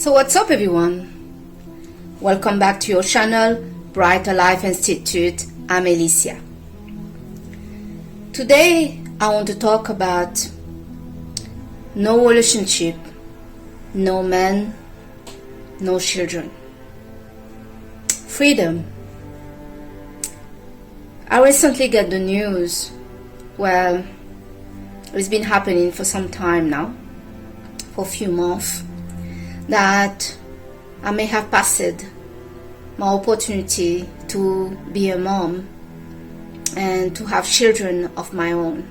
So what's up, everyone? Welcome back to your channel, Brighter Life Institute. I'm Alicia. Today I want to talk about no relationship, no man, no children. Freedom. I recently got the news, well, it's been happening for some time now, for a few months, that I may have passed my opportunity to be a mom and to have children of my own.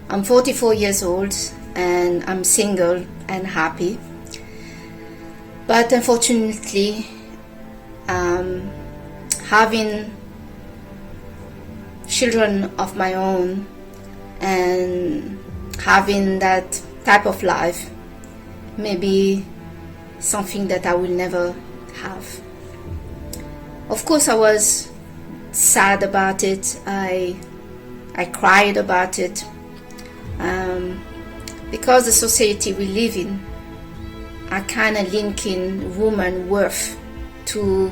I'm 44 years old and I'm single and happy, but unfortunately having children of my own and having that type of life may be something that I will never have. Of course, I was sad about it. I cried about it because the society we live in are kind of linking woman worth to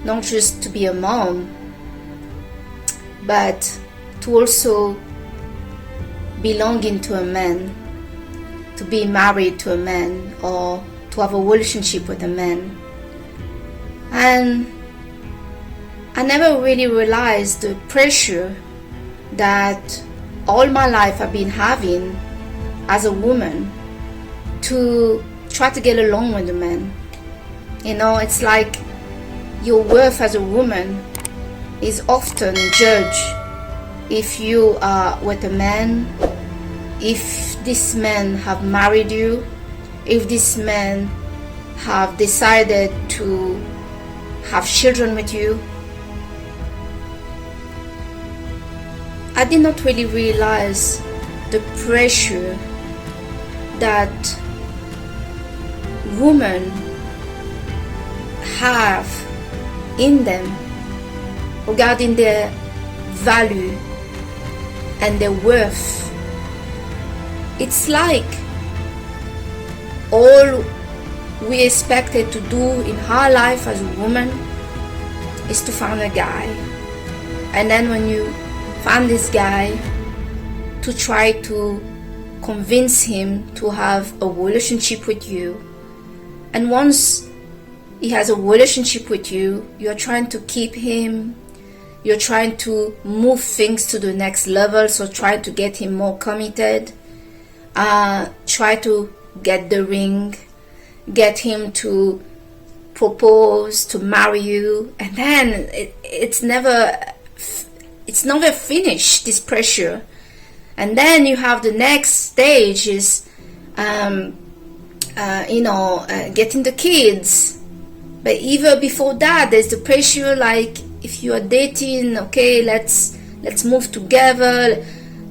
not just to be a mom, but to also belonging to a man, to be married to a man, or to have a relationship with a man. And I never really realized the pressure that all my life I've been having as a woman to try to get along with a man. You know, it's like your worth as a woman is often judged if you are with a man, if this man have married you, if this man have decided to have children with you. I did not really realize the pressure that women have in them regarding their value and their worth. It's like all we expected to do in our life as a woman is to find a guy, and then when you find this guy, to try to convince him to have a relationship with you. And once he has a relationship with you, you're trying to keep him, you're trying to move things to the next level, so try to get him more committed, try to get the ring, get him to propose, to marry you, and then it's never finished, this pressure. And then you have the next stage is getting the kids. But even before that, there's the pressure, like if you are dating, okay, let's move together.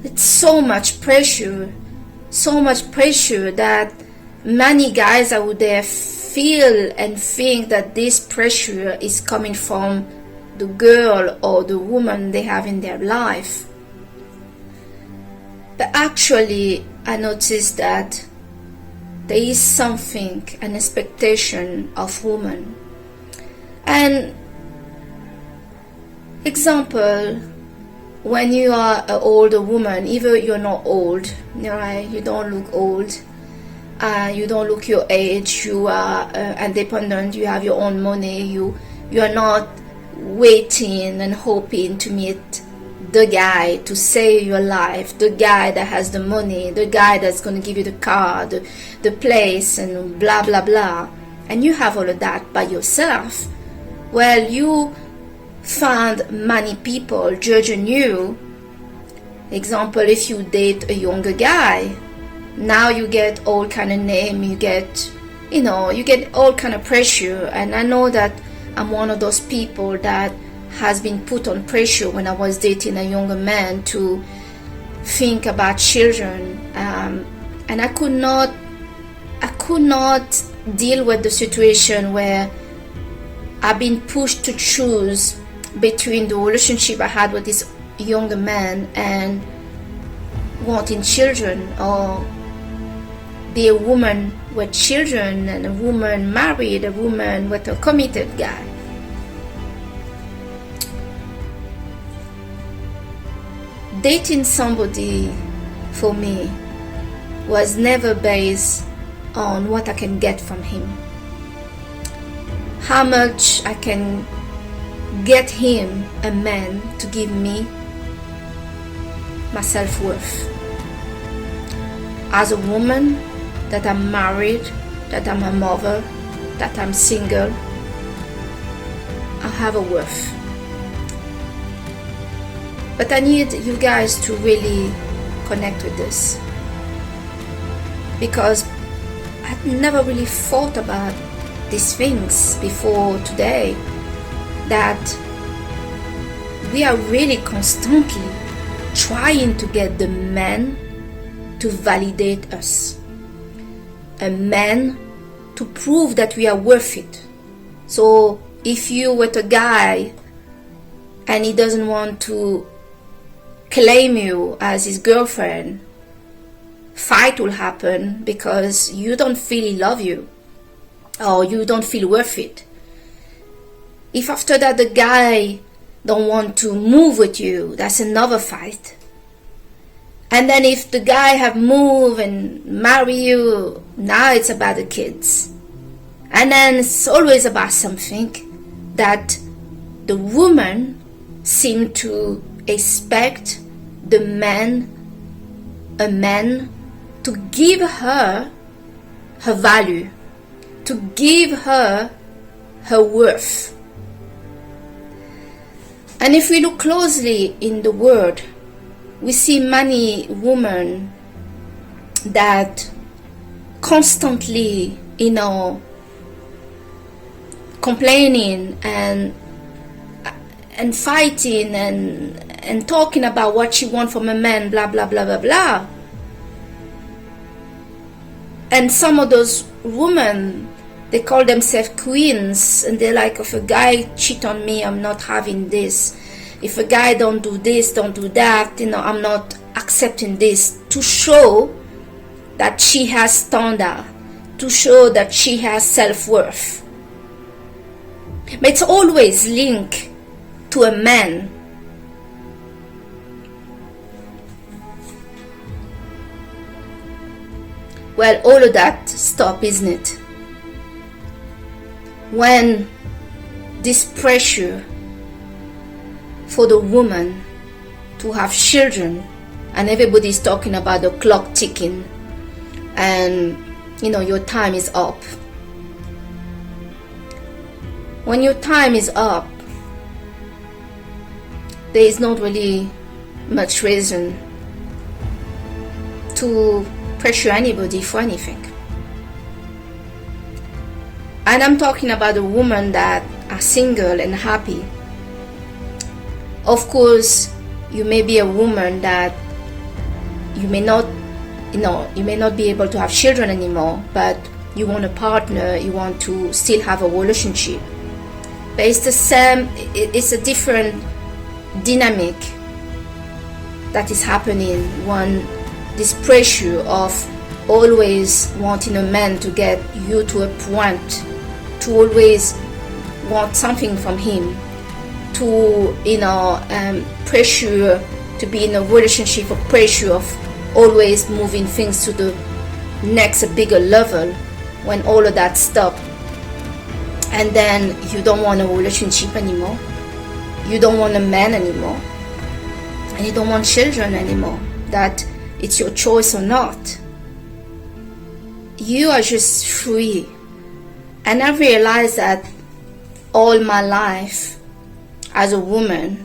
It's so much pressure that many guys out there feel and think that this pressure is coming from the girl or the woman they have in their life. But actually, I noticed that there is something, an expectation of women. And example, when you are an older woman, even you're not old, right? You don't look old, you don't look your age, you are independent, you have your own money, you are not waiting and hoping to meet the guy to save your life, the guy that has the money, the guy that's going to give you the car, the place, and blah blah blah, and you have all of that by yourself. Well, you find many people judging you. Example, if you date a younger guy, now you get all kind of name, you get you get all kind of pressure. And I know that I'm one of those people that has been put on pressure when I was dating a younger man to think about children, and I could not deal with the situation where I've been pushed to choose between the relationship I had with this younger man and wanting children, or be a woman with children and a woman married, a woman with a committed guy. Dating somebody for me was never based on what I can get from him, how much I can get him, a man, to give me my self-worth. As a woman, that I'm married, that I'm a mother, that I'm single, I have a worth. But I need you guys to really connect with this, because I've never really thought about these things before today, that we are really constantly trying to get the man to validate us, a man to prove that we are worth it. So if you're with a guy and he doesn't want to claim you as his girlfriend, fight will happen because you don't feel he love you, or you don't feel worth it. If after that the guy don't want to move with you, that's another fight. And then if the guy have moved and marry you, now it's about the kids. And then it's always about something that the woman seem to expect a man to give her value, to give her worth. And if we look closely in the Word, we see many women that constantly, complaining and fighting and talking about what she wants from a man, blah blah blah blah blah. And some of those women, they call themselves queens, and they're like, if a guy cheat on me, I'm not having this. If a guy don't do this, don't do that, I'm not accepting this, to show that she has standard, to show that she has self-worth. But it's always linked to a man. Well, all of that stop, isn't it? When this pressure for the woman to have children, and everybody's talking about the clock ticking, and your time is up. When your time is up, there is not really much reason to pressure anybody for anything. And I'm talking about the women that are single and happy. Of course, you may be a woman that you may not be able to have children anymore, but you want a partner, you want to still have a relationship. But it's the same, it's a different dynamic that is happening when this pressure of always wanting a man to get you to a point, to always want something from him, to pressure to be in a relationship, of pressure of always moving things to the next bigger level, when all of that stops. And then you don't want a relationship anymore, you don't want a man anymore, and you don't want children anymore, that it's your choice or not. You are just free. And I realized that all my life as a woman,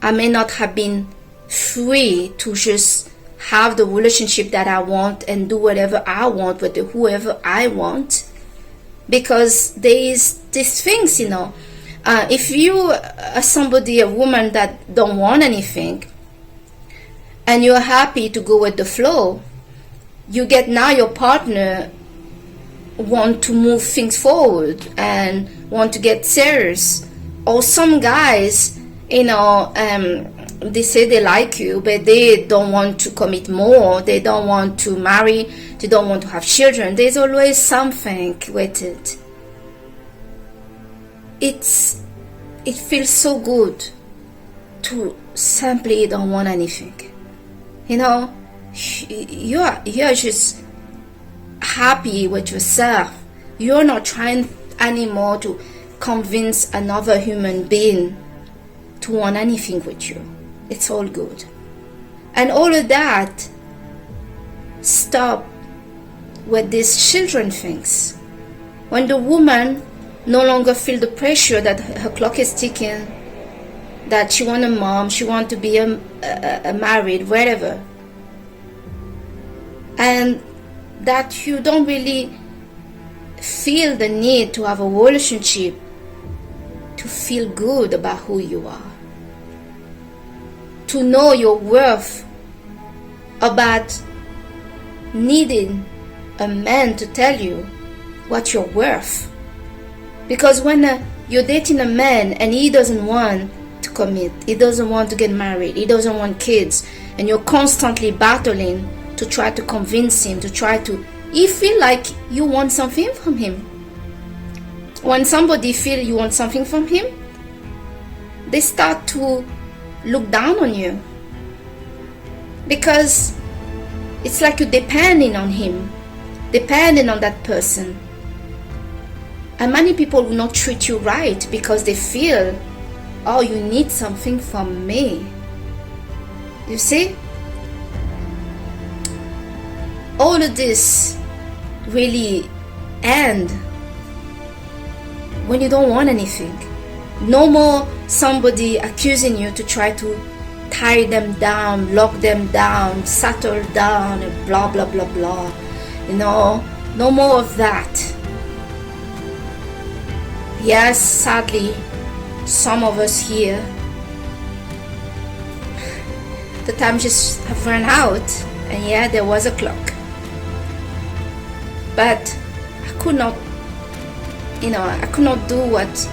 I may not have been free to just have the relationship that I want and do whatever I want with whoever I want. because there is these things, if you are somebody, a woman that don't want anything, and you're happy to go with the flow, you get now your partner want to move things forward and want to get serious. Or some guys, they say they like you, but they don't want to commit more, they don't want to marry, they don't want to have children. There's always something with it. It feels so good to simply don't want anything. You're just happy with yourself. You're not trying anymore to convince another human being to want anything with you. It's all good. And all of that stop with these children things. When the woman no longer feel the pressure that her clock is ticking, that she want a mom, she want to be a married, whatever, and that you don't really feel the need to have a relationship to feel good about who you are, to know your worth, about needing a man to tell you what you're worth. Because when you're dating a man and he doesn't want to commit, he doesn't want to get married, he doesn't want kids, and you're constantly battling to try to convince him, he feel like you want something from him. When somebody feel you want something from him, they start to look down on you, because it's like you're depending on him, depending on that person. And many people will not treat you right because they feel, oh, you need something from me. You see? All of this really end when you don't want anything. No more somebody accusing you to try to tie them down, lock them down, settle down, and blah, blah, blah, blah. No more of that. Yes, sadly, some of us here, the time just have run out, and yeah, there was a clock. But I could not do what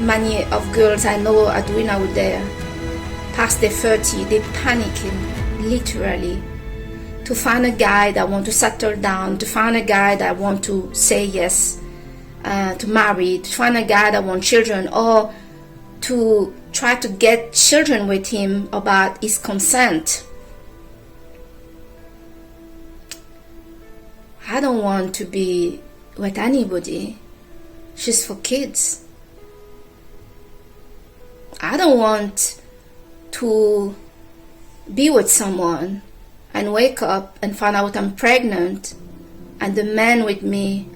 many of girls I know are doing out there. Past their 30, they're panicking, literally, to find a guy that want to settle down, to find a guy that want to say yes, to marry, to find a guy that wants children, or to try to get children with him about his consent. I don't want to be with anybody just for kids. I don't want to be with someone and wake up and find out I'm pregnant and the man with me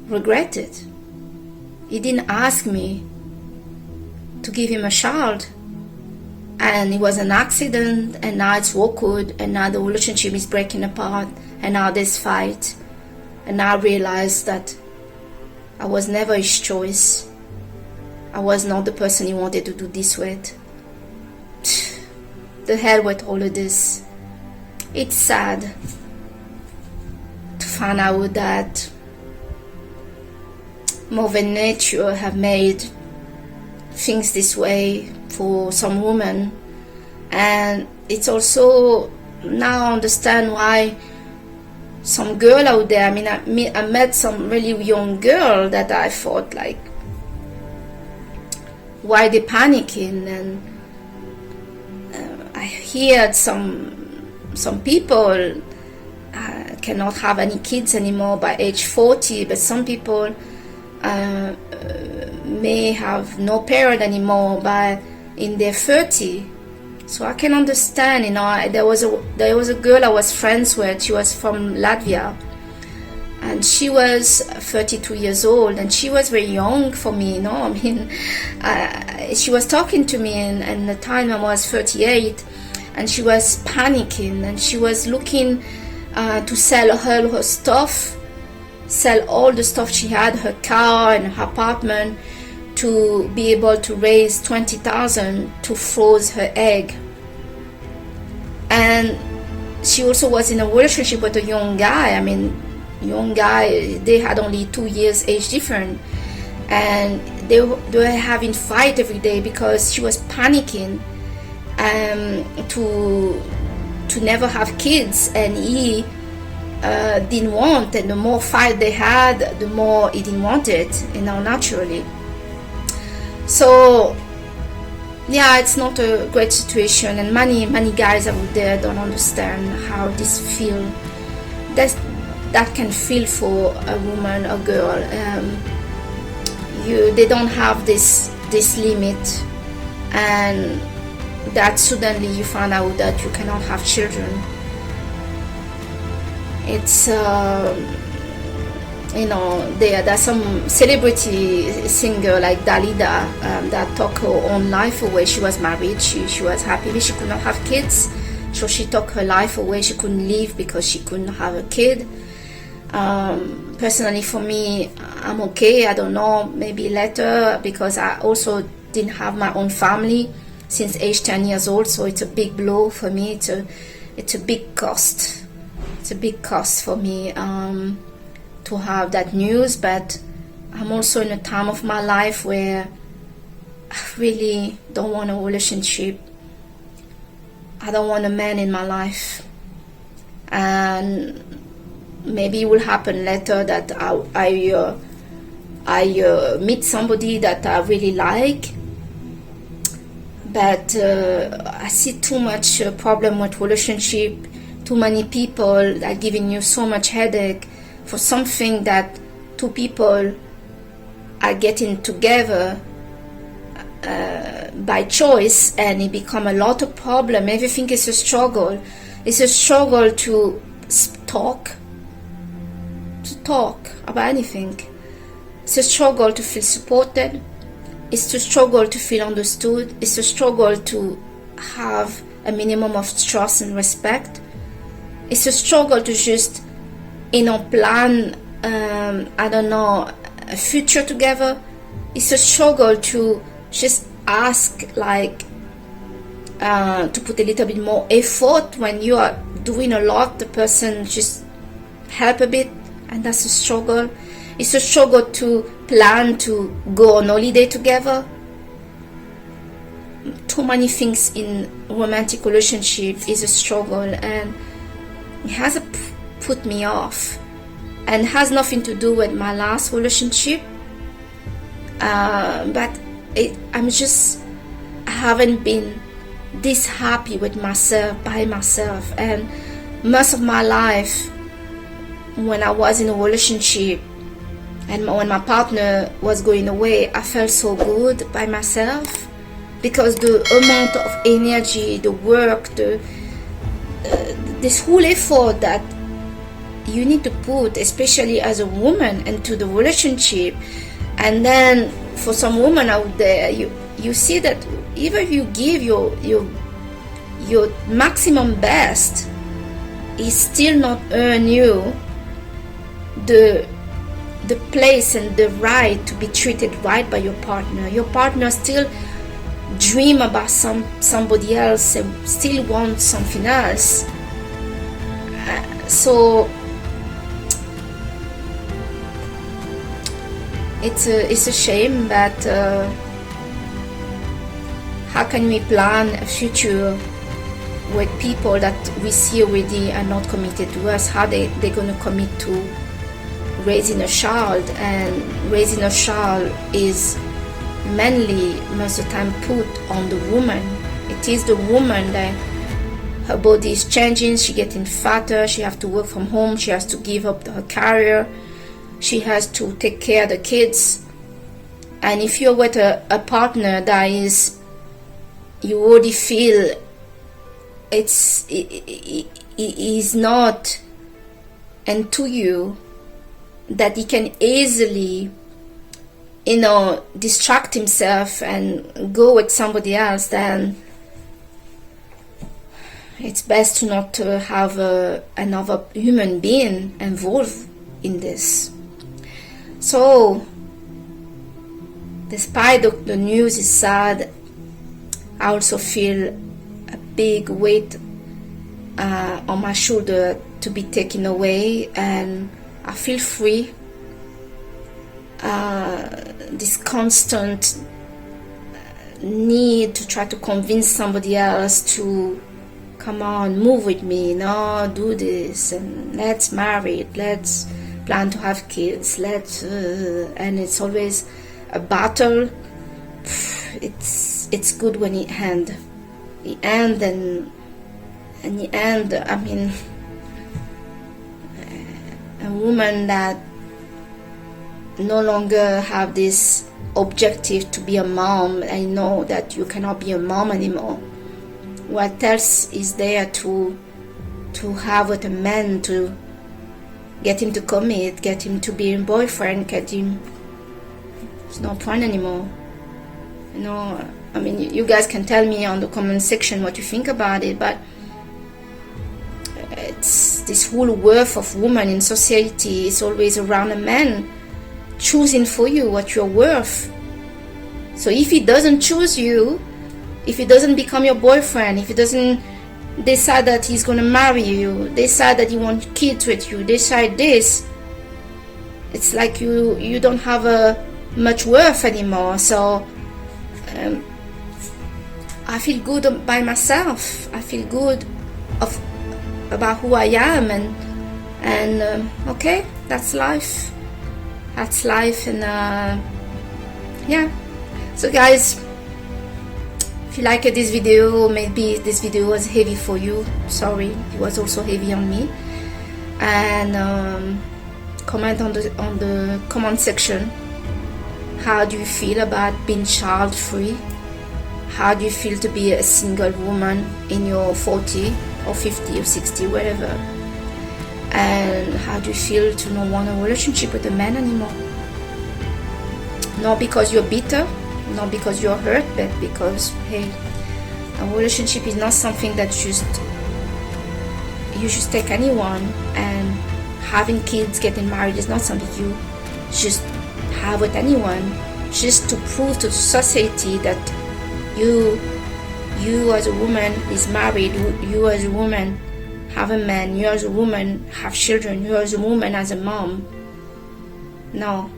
regret it. He didn't ask me to give him a child, and it was an accident, and now it's awkward, and now the relationship is breaking apart, and now there's fight, and now I realize that I was never his choice. I was not the person he wanted to do this with. The hell with all of this. It's sad to find out that Mother Nature have made things this way for some women, and it's also now I understand why some girl out there, I met some really young girl that I thought like, why they panicking? And I heard some people cannot have any kids anymore by age 40, but some people may have no period anymore by in their 30. So I can understand, there was a girl I was friends with. She was from Latvia, and she was 32 years old, and she was very young for me, she was talking to me, and the time I was 38, and she was panicking, and she was looking to sell all her stuff sell all the stuff she had, her car and her apartment, to be able to raise 20,000 to froze her egg. And she also was in a relationship with a young guy. I mean, young guy, they had only 2 years age difference, and they were having fight every day because she was panicking to never have kids, and he didn't want, and the more fight they had, the more he didn't want it, naturally. So yeah, it's not a great situation, and many guys out there don't understand how this feel, that can feel for a woman or girl. They don't have this limit, and that suddenly you find out that you cannot have children. It's there's some celebrity singer like Dalida that took her own life away. She was married, she was happy, but she could not have kids, so she took her life away. She couldn't live because she couldn't have a kid. Personally, for me, I'm okay. I don't know, maybe later, because I also didn't have my own family since age 10 years old, so it's a big blow for me. It's a big cost. It's a big cost for me to have that news, but I'm also in a time of my life where I really don't want a relationship. I don't want a man in my life, and maybe it will happen later that I meet somebody that I really like, but I see too much problem with relationship, too many people that giving you so much headache for something that two people are getting together by choice, and it become a lot of problem. Everything is a struggle. It's a struggle to talk about anything. It's a struggle to feel supported. It's a struggle to feel understood. It's a struggle to have a minimum of trust and respect. It's a struggle to just plan a future together. It's a struggle to just ask, to put a little bit more effort when you are doing a lot. The person just help a bit, and that's a struggle. It's a struggle to plan to go on holiday together. Too many things in romantic relationship is a struggle, and it has put me off, and has nothing to do with my last relationship, but I haven't been this happy with myself, by myself. And most of my life, when I was in a relationship and when my partner was going away, I felt so good by myself, because the amount of energy, the work, this whole effort that you need to put, especially as a woman, into the relationship. And then for some women out there, you see that even you give your maximum best, it still not earn you the place and the right to be treated right by your partner. Your partner still dream about somebody else and still want something else. So it's a shame, but how can we plan a future with people that we see already are not committed to us? How they're going to commit to raising a child? And raising a child is mainly most of the time put on the woman. It is the woman that her body is changing, she getting fatter, she has to work from home, she has to give up her career, she has to take care of the kids. And if you're with a partner that is, you already feel it is not into you, that he can easily distract himself and go with somebody else, then it's best to not have another human being involved in this. So despite the news is sad, I also feel a big weight on my shoulder to be taken away, and I feel free. This constant need to try to convince somebody else to come on, move with me, no, do this, and let's marry, let's plan to have kids, and it's always a battle. It's good when it ends. And the end, I mean, a woman that no longer have this objective to be a mom. I know that you cannot be a mom anymore. What else is there to have with a man, to get him to commit, get him to be a boyfriend, get him? It's no point anymore. You know, I mean, you guys can tell me on the comment section what you think about it, but it's this whole worth of woman in society is always around a man choosing for you what you're worth. So if he doesn't choose you, if he doesn't become your boyfriend, if he doesn't decide that he's going to marry you, decide that he wants kids with you, decide this, it's like you don't have much worth anymore. So I feel good by myself. I feel good about who I am, and okay, that's life. That's life. And yeah. So guys, if you liked this video, maybe this video was heavy for you, sorry, it was also heavy on me. And comment on the comment section, how do you feel about being child free? How do you feel to be a single woman in your 40 or 50 or 60, whatever? And how do you feel to not want a relationship with a man anymore? Not because you're bitter, not because you're hurt, but because, hey, a relationship is not something that you just take anyone, and having kids, getting married is not something you just have with anyone, just to prove to society that you as a woman is married, you as a woman have a man, you as a woman have children, you as a woman as a mom. No,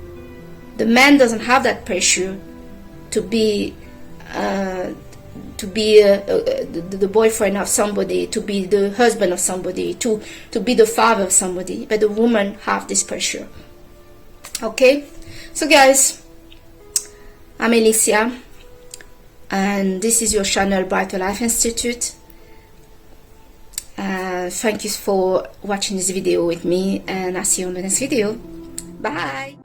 the man doesn't have that pressure to be the boyfriend of somebody, to be the husband of somebody, to be the father of somebody, but the woman have this pressure. Okay, so guys, I'm Alicia, and this is your channel, Brighter Life Institute. Thank you for watching this video with me, and I'll see you on the next video. Bye.